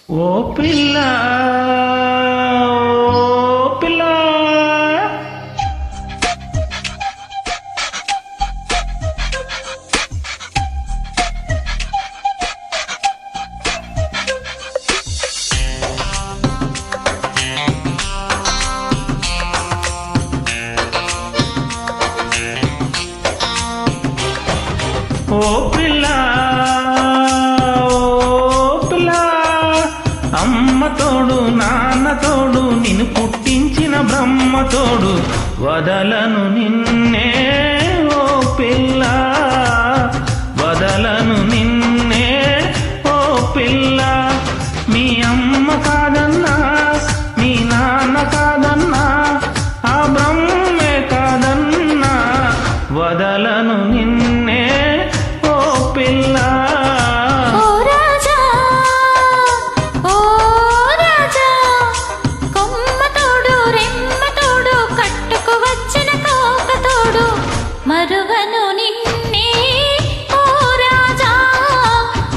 ఓ పిల్ల ఓ పిల్ల ఓ పిల్ల అమ్మ తోడు నాన్న తోడు నిన్ను పుట్టించిన బ్రహ్మ తోడు వదలను నిన్నే ఓ పిల్ల వదలను నిన్నే ఓ పిల్ల మీ అమ్మ కాదన్నా మీ నాన్న కాదన్నా ఆ బ్రహ్మే కాదన్నా వదలను నిన్నే ఓ పిల్ల మరువను నిన్నే ఓ రాజా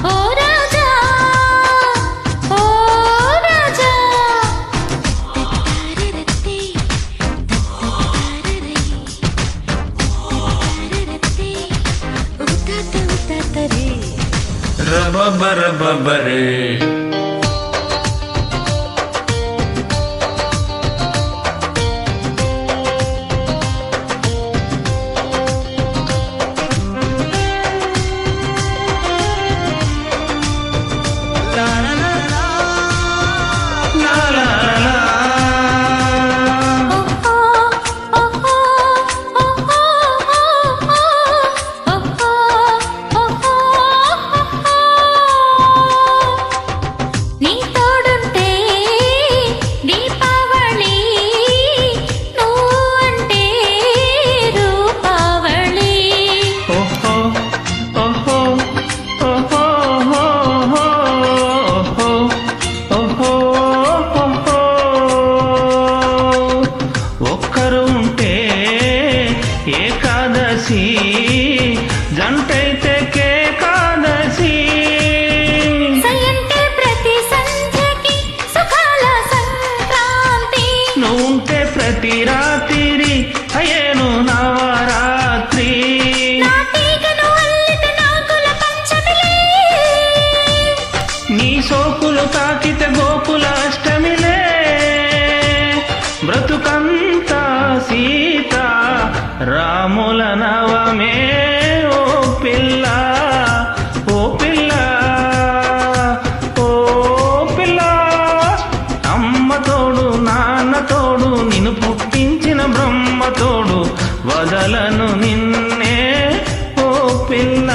ఓ రాజా ఓ రాజా రబబరబబరే ఏకాదశి జంటైతే కేకాదశి సయంటే ప్రతి సంధ్యకి సుఖాల సంక్రాంతి నువ్వుంటే ప్రతి రాత్రి అయ్యేను నవరాత్రి నాటీగను అల్లితే నాగుల పంచమిలే నీ సోకులు తాకితే గోకుల అష్టమిలే బ్రతుకంతా సీత రాముల నవమే ఓ పిల్ల ఓ పిల్ల ఓ పిల్ల అమ్మ తోడు నాన్న తోడు నిన్ను పుట్టించిన బ్రహ్మ తోడు వదలను నిన్నే ఓ పిల్ల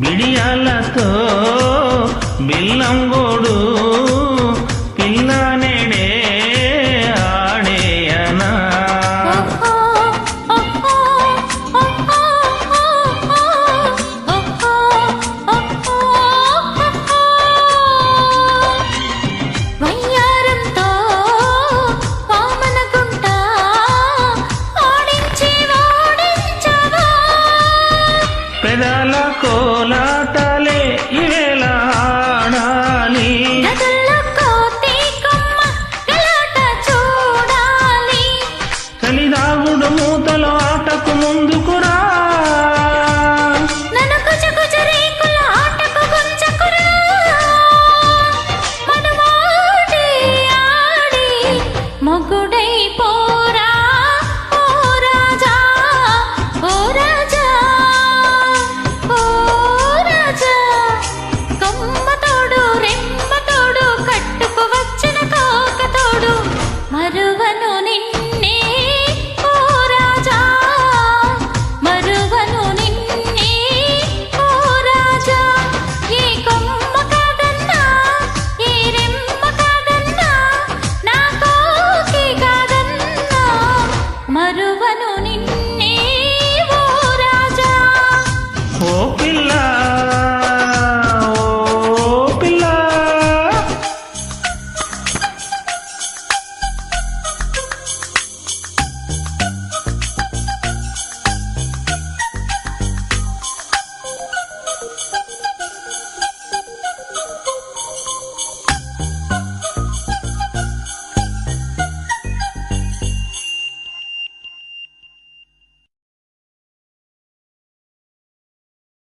బిడియాలతో బిల్లంగోడు పిల్ల నేడే ఆడేయనా వయ్యారంతో వామనగుంట ఆడించి వాడించవా పెదాల కోలా